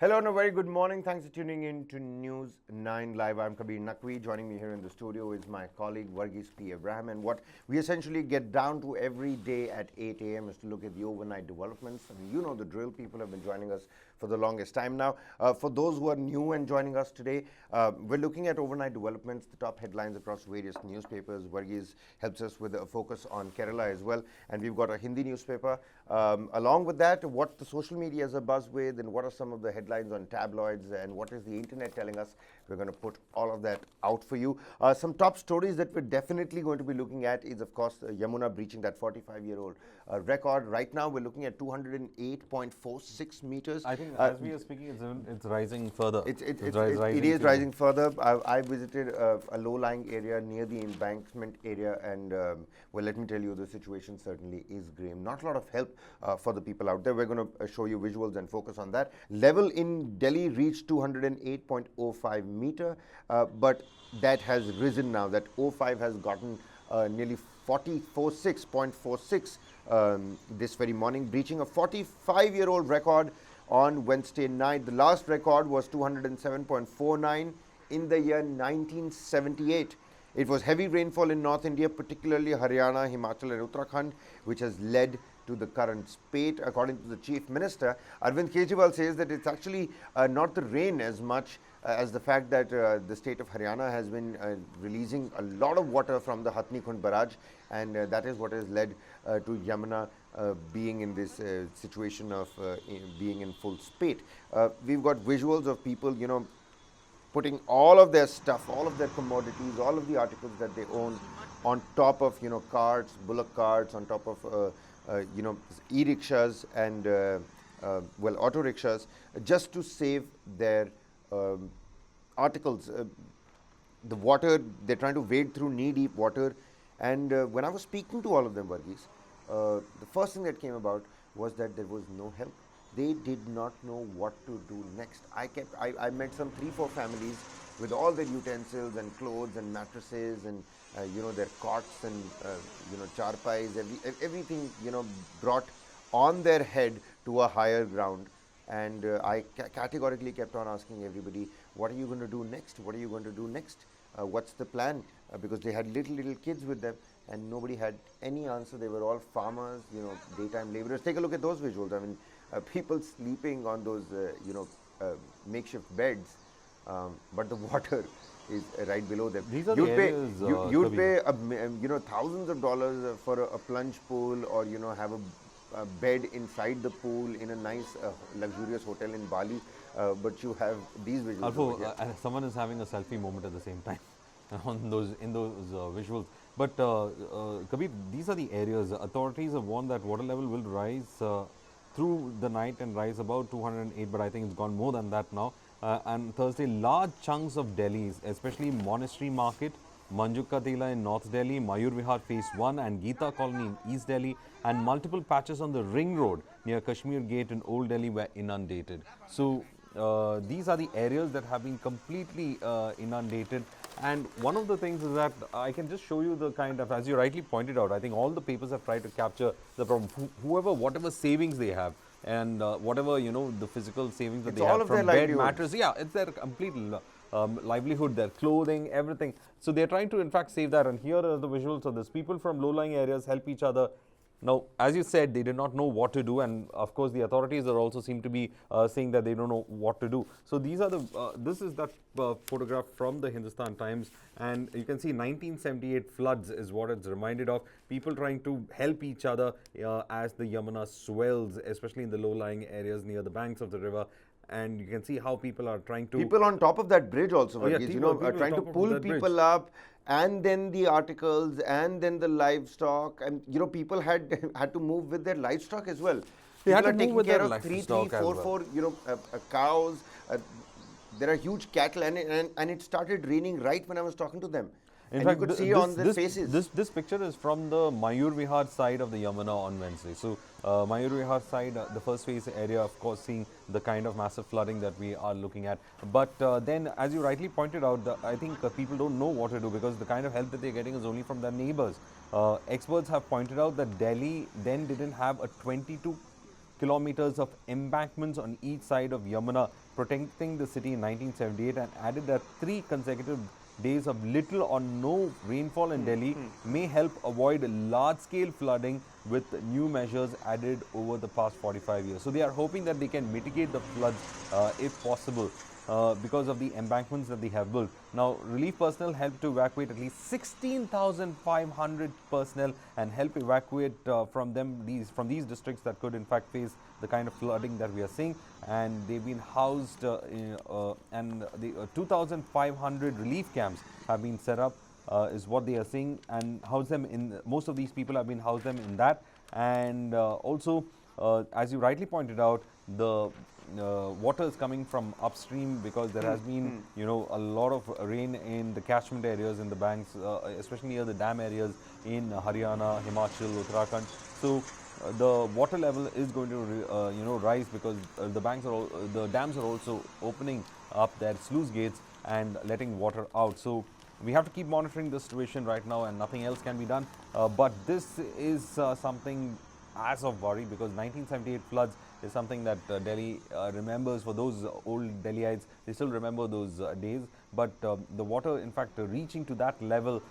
Hello and a very good morning. Thanks for tuning in to News 9 Live. I'm Kabir Naqvi. Joining me here in the studio is my colleague Varghese P. Abraham. And what we essentially get down to every day at 8 a.m. is to look at the overnight developments. And you know the drill. People have been joining us for the longest time now. For those who are new and joining us today, we're looking at overnight developments, the top headlines across various newspapers. Varghese helps us with a focus on Kerala as well. And we've got a Hindi newspaper. Along with that, what the social media is abuzz with and what are some of the headlines on tabloids and what is the internet telling us. We're going to put all of that out for you. Some top stories that we're definitely going to be looking at is, of course, Yamuna breaching that 45-year-old record. Right now, we're looking at 208.46 meters. I think as we are speaking, it's rising further. It is rising further. I visited a low-lying area near the embankment area, and well, let me tell you, the situation certainly is grim. Not a lot of help for the people out there. We're going to show you visuals and focus on that. Level in Delhi reached 208.05 meter, but that has risen now. That 05 has gotten nearly 46.46 this very morning, breaching a 45-year-old record on Wednesday night. The last record was 207.49 in the year 1978. It was heavy rainfall in North India, particularly Haryana, Himachal and Uttarakhand, which has led to the current spate. According to the Chief Minister, Arvind Kejriwal says that it's actually not the rain as much as the fact that the state of Haryana has been releasing a lot of water from the Hatni Khund barrage, and that is what has led to Yamuna being in this situation of being in full spate. We've got visuals of people, putting all of their stuff, all of their commodities, all of the articles that they own on top of, carts, bullock carts, on top of, e-rickshaws and, auto rickshaws, just to save their articles. The water, they're trying to wade through knee-deep water. And when I was speaking to all of them, Varghese, the first thing that came about was that there was no help. They did not know what to do next. I met some 3-4 families with all their utensils and clothes and mattresses and their cots and charpais, everything brought on their head to a higher ground. And I categorically kept on asking everybody, what are you going to do next? What are you going to do next? What's the plan? Because they had little kids with them, and nobody had any answer. They were all farmers, daytime laborers. Take a look at those visuals. I mean, people sleeping on those, makeshift beds, but the water is right below them. These are the areas, you'd pay thousands of dollars for a plunge pool, or have a bed inside the pool in a nice luxurious hotel in Bali, but you have these visuals. Also, someone is having a selfie moment at the same time in those visuals. But Kabir, these are the areas. Authorities have warned that water level will rise through the night and rise about 208, but I think it's gone more than that now. And Thursday, large chunks of Delhi, especially Monastery Market, Manjuka Tela in North Delhi, Mayur Vihar Phase 1 and Geeta Colony in East Delhi, and multiple patches on the Ring Road near Kashmir Gate in Old Delhi were inundated. So these are the areas that have been completely inundated. And one of the things is that I can just show you the kind of, as you rightly pointed out, I think all the papers have tried to capture the problem. Whatever savings they have, and whatever, the physical savings that they have from bed, mattress, it's their complete livelihood, their clothing, everything. So they're trying to, in fact, save that. And here are the visuals of this. People from low-lying areas help each other. Now, as you said, they did not know what to do, and of course, the authorities are also seem to be saying that they don't know what to do. So these are the. This is that photograph from the Hindustan Times, and you can see 1978 floods is what it's reminded of. People trying to help each other as the Yamuna swells, especially in the low-lying areas near the banks of the river. And you can see how people are trying to. People on top of that bridge also, trying to pull people up, and then the articles, and then the livestock, and people had to move with their livestock as well. They had to taking move with care their of livestock 4 cows. There are huge cattle, and it started raining right when I was talking to them. In and fact, you could see on their faces. This picture is from the Mayur Vihar side of the Yamuna on Wednesday. So, Mayur Vihar side, the first phase area, of course, seeing the kind of massive flooding that we are looking at. But then, as you rightly pointed out, I think people don't know what to do because the kind of help that they're getting is only from their neighbors. Experts have pointed out that Delhi then didn't have a 22 kilometers of embankments on each side of Yamuna, protecting the city in 1978, and added that 3 consecutive days of little or no rainfall in Delhi may help avoid large-scale flooding with new measures added over the past 45 years. So they are hoping that they can mitigate the floods if possible. Because of the embankments that they have built. Now, relief personnel helped to evacuate at least 16,500 personnel and help evacuate from these districts that could in fact face the kind of flooding that we are seeing. And they've been housed and the 2,500 relief camps have been set up is what they are saying, and house them in. Most of these people have been housed them in that, and also as you rightly pointed out, the water is coming from upstream because there has been, a lot of rain in the catchment areas in the banks, especially near the dam areas in Haryana, Himachal, Uttarakhand. So the water level is going to, rise because the dams are also opening up their sluice gates and letting water out. So we have to keep monitoring the situation right now, and nothing else can be done. But this is something as of worry, because 1978 floods is something that Delhi remembers. For those old Delhiites, they still remember those days. But the water, in fact, reaching to that level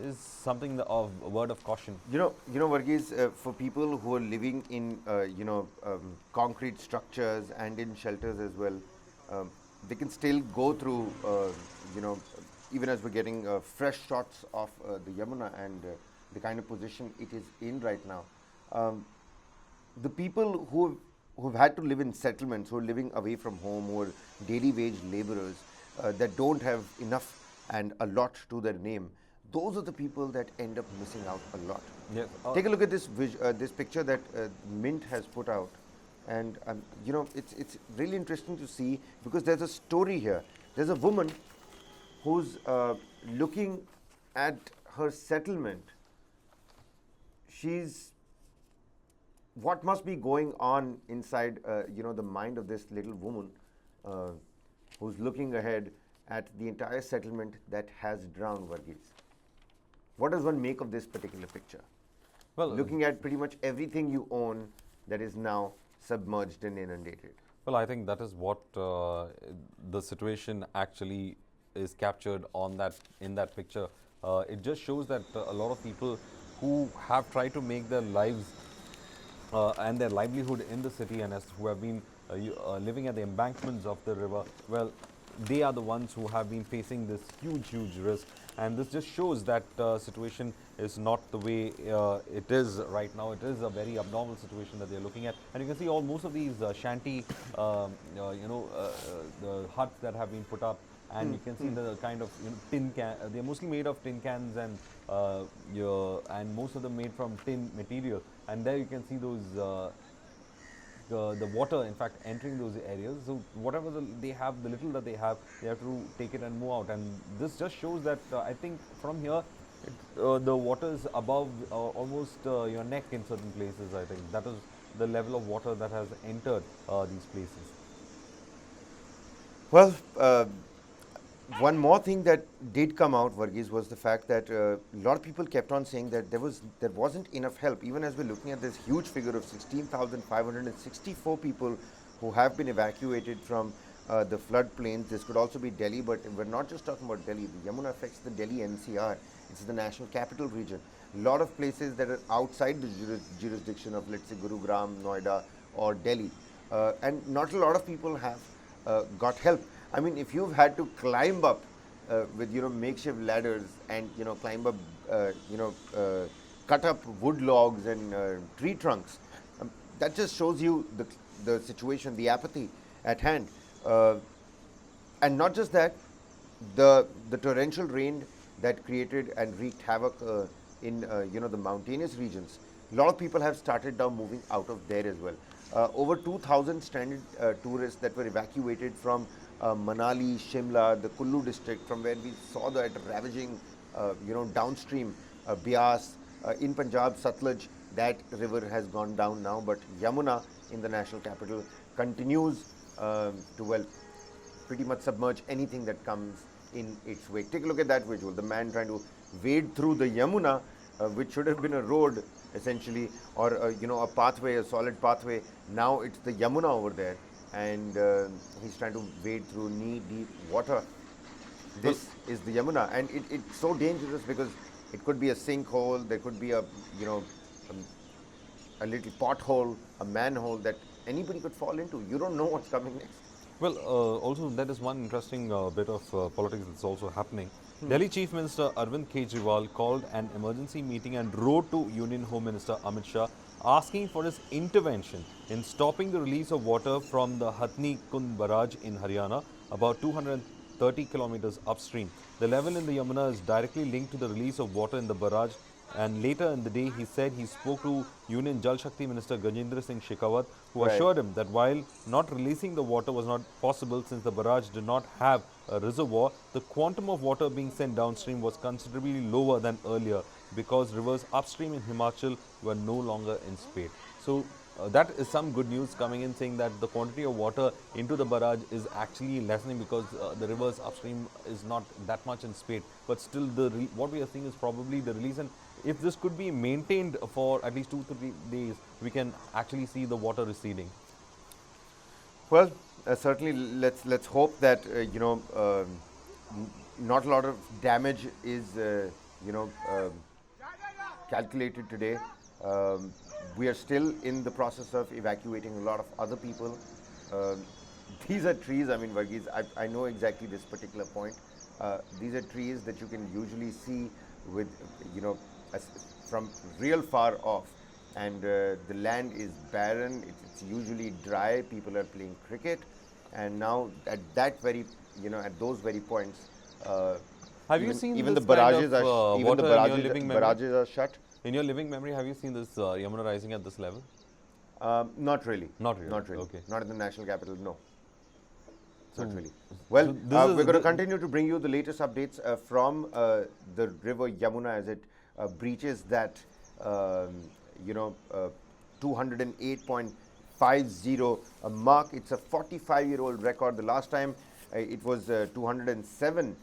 is something of a word of caution. Varghese, for people who are living in, concrete structures and in shelters as well, they can still go through, even as we're getting fresh shots of the Yamuna and the kind of position it is in right now. The people who've had to live in settlements, who are living away from home, who are daily wage laborers that don't have enough and a lot to their name, those are the people that end up missing out a lot. Yes. Take a look at this this picture that Mint has put out, and it's really interesting to see, because there's a story here. There's a woman who's looking at her settlement. What must be going on inside, the mind of this little woman who's looking ahead at the entire settlement that has drowned, Varghese? What does one make of this particular picture? Well, looking at pretty much everything you own that is now submerged and inundated. Well, I think that is what the situation actually is captured in that picture. It just shows that a lot of people who have tried to make their lives and their livelihood in the city, and who have been living at the embankments of the river, well, they are the ones who have been facing this huge risk. And this just shows that situation is not the way it is right now. It is a very abnormal situation that they're looking at. And you can see most of these shanty, the huts that have been put up. And you can see the kind of tin can. They're mostly made of tin cans, and most of them made from tin material. And there you can see those the water, in fact, entering those areas. So whatever they have, the little that they have to take it and move out. And this just shows that I think from here, the water is above almost your neck in certain places. I think that is the level of water that has entered these places. Well, one more thing that did come out, Varghese, was the fact that a lot of people kept on saying that there wasn't enough help. Even as we're looking at this huge figure of 16,564 people who have been evacuated from the floodplains. This could also be Delhi, but we're not just talking about Delhi. The Yamuna affects the Delhi NCR. It's the national capital region. A lot of places that are outside the jurisdiction of, let's say, Gurugram, Noida, or Delhi. And not a lot of people have got help. I mean, if you've had to climb up with makeshift ladders and climb up cut up wood logs and tree trunks, that just shows you the situation, the apathy at hand. And not just that, the torrential rain that created and wreaked havoc in the mountainous regions. A lot of people have started now moving out of there as well. Over 2,000 stranded tourists that were evacuated from Manali, Shimla, the Kullu district, from where we saw that ravaging, downstream Bias, in Punjab, Satluj, that river has gone down now, but Yamuna in the national capital continues to, pretty much submerge anything that comes in its way. Take a look at that visual, the man trying to wade through the Yamuna, which should have been a road, essentially, or a pathway, a solid pathway. Now it's the Yamuna over there, and he's trying to wade through knee-deep water. Well, This is the Yamuna, and it's so dangerous because it could be a sinkhole, there could be a little pothole, a manhole that anybody could fall into. You don't know what's coming next. Well, also there is one interesting bit of politics that's also happening. Delhi Chief Minister Arvind Kejriwal called an emergency meeting and wrote to Union Home Minister Amit Shah asking for his intervention in stopping the release of water from the Hathni Kund barrage in Haryana, about 230 kilometers upstream. The level in the Yamuna is directly linked to the release of water in the barrage, and later in the day he said he spoke to Union Jal Shakti Minister Gajendra Singh Shekhawat, who Right. assured him that while not releasing the water was not possible since the barrage did not have a reservoir, the quantum of water being sent downstream was considerably lower than earlier because rivers upstream in Himachal were no longer in spate. So that is some good news coming in, saying that the quantity of water into the barrage is actually lessening because the rivers upstream is not that much in spate. But still, what we are seeing is probably the release. And if this could be maintained for at least 2 to 3 days, we can actually see the water receding. Well, certainly let's hope that not a lot of damage is calculated today. We are still in the process of evacuating a lot of other people. These are trees. I mean, Varghese, I know exactly this particular point. These are trees that you can usually see with from real far off, and the land is barren. It's usually dry. People are playing cricket, and now at that very at those very points, Have you seen even this the barrages kind of are even the water in your living memory? barrages are shut. In your living memory, have you seen this Yamuna rising at this level? Not really. Not really. Not really. Okay. Not in the national capital. No. Not really. So Well, this is we're going to the- continue to bring you the latest updates from the river Yamuna as it breaches that, 208.50 mark. It's a 45-year-old record. The last time it was 207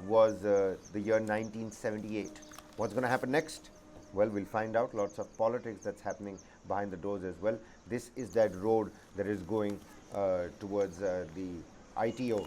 was the year 1978. What's going to happen next? Well, we'll find out. Lots of politics that's happening behind the doors as well. This is that road that is going towards the ITO